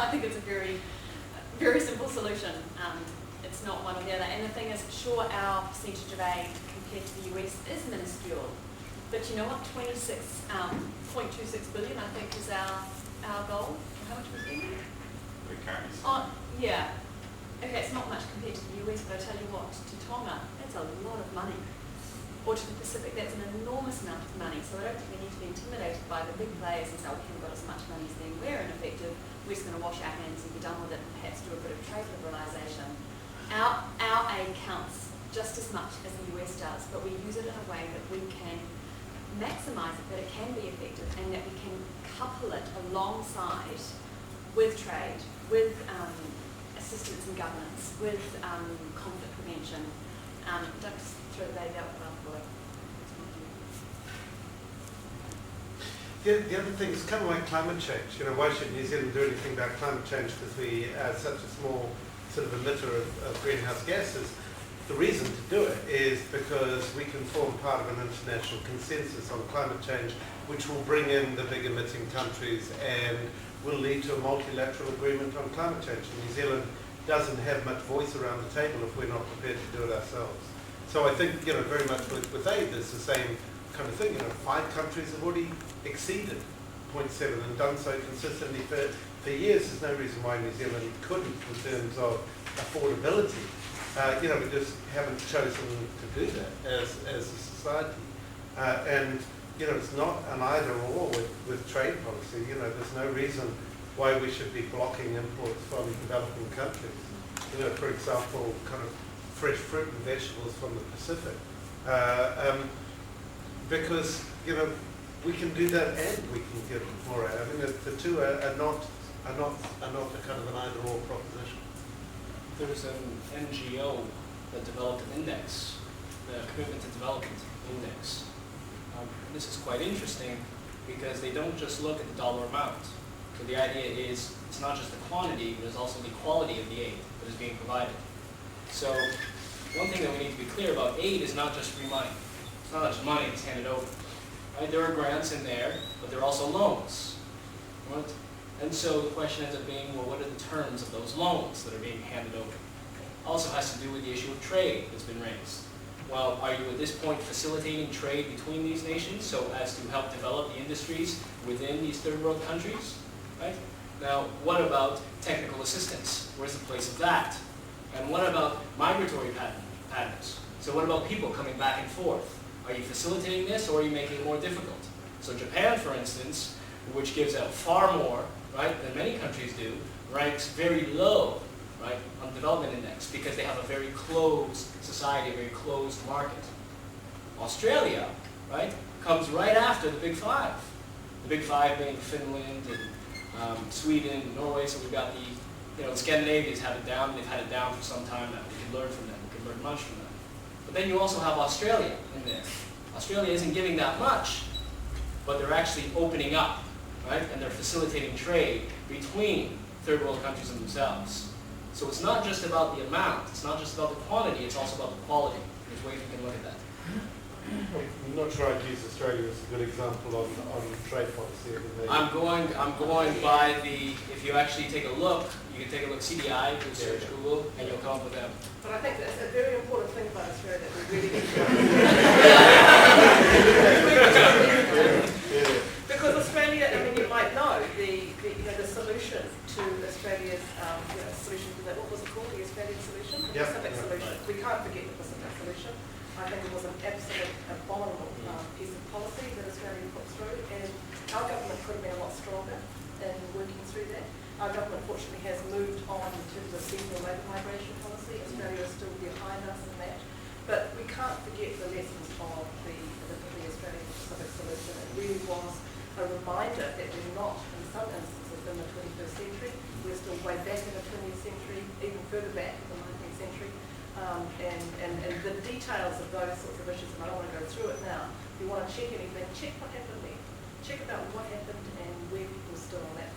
I think it's a very, very simple solution. It's not one or the other. And the thing is, sure, our percentage of aid compared to the US is minuscule. But you know what? 0.26 billion, I think, is our goal. How much was it? The currency. Oh, yeah. Okay, it's not much compared to the US, but I tell you what, to Tonga, that's a lot of money. Or to the Pacific, that's an enormous amount of money. So I don't think we need to be intimidated by the big players and say, we haven't got as much money as them. We're ineffective. We're just going to wash our hands and be done with it and perhaps do a bit of trade liberalisation. Our aid counts just as much as the US does, but we use it in a way that we can maximise it, that it can be effective, and that we can couple it alongside with trade, with assistance in governance, with conflict prevention. Don't just throw the baby out with the bathwater. The other thing is kind of like climate change. You know, why should New Zealand do anything about climate change because we are such a small sort of emitter of greenhouse gases? The reason to do it is because we can form part of an international consensus on climate change, which will bring in the big emitting countries and will lead to a multilateral agreement on climate change. And New Zealand doesn't have much voice around the table if we're not prepared to do it ourselves. So I think, you know, very much with aid, there's the same kind of thing. You know, 5 countries have already exceeded 0.7 and done so consistently for years. There's no reason why New Zealand couldn't in terms of affordability. You know, we just haven't chosen to do that as a society. And, you know, it's not an either or with trade policy. You know, there's no reason why we should be blocking imports from developing countries. You know, for example, kind of fresh fruit and vegetables from the Pacific. Because, you know, we can do that and we can get more out. I mean, the two are not a kind of an either or proposition. There was an NGO that developed an index, the Commitment to Development Index. This is quite interesting because they don't just look at the dollar amount. So the idea is it's not just the quantity, but it's also the quality of the aid that is being provided. So one thing that we need to be clear about, aid is not just free money. It's not just money that's handed over. Right? There are grants in there, but there are also loans. Right? And so the question ends up being, well, what are the terms of those loans that are being handed over? Also has to do with the issue of trade that's been raised. Well, are you at this point facilitating trade between these nations so as to help develop the industries within these third world countries? Right? Now, what about technical assistance? Where's the place of that? And what about migratory patterns? So what about people coming back and forth? Are you facilitating this or are you making it more difficult? So Japan, for instance, which gives out far more, right, than many countries do, ranks very low, right, on the development index because they have a very closed society, a very closed market. Australia, right, comes right after the Big Five. The Big Five being Finland and Sweden and Norway, so we've got the Scandinavians have it down, they've had it down for some time now. We can learn from them, we can learn much from them. But then you also have Australia in there. Australia isn't giving that much, but they're actually opening up, right? And they're facilitating trade between third world countries and themselves. So it's not just about the amount, it's not just about the quantity, it's also about the quality. There's ways we can look at that. I'm not sure I'd use Australia as a good example on trade policy. I'm going by the, if you actually take a look, you can take a look CDI, you search Google, and you'll come up with them. But I think that's a very important thing about Australia that we really need to because Australia, I mean, you might know the solution to Australia's solution to that. What was it called? The Australian solution, the Pacific solution. We can't forget the Pacific solution. I think it was an absolute abominable piece of policy that Australia put through, and our government could have been a lot stronger in working through that. Our government, fortunately, has moved on in terms of seasonal labour migration policy. Australia is still behind us in that. But we can't forget the lessons of the Australian Pacific solution. It really was a reminder that we're not, in some instances, in the 21st century. We're still way back in the 20th century, even further back in the 19th century. And the details of those sorts of issues, and I don't want to go through it now. If you want to check anything, check what happened there. Check about what happened and where people stood on that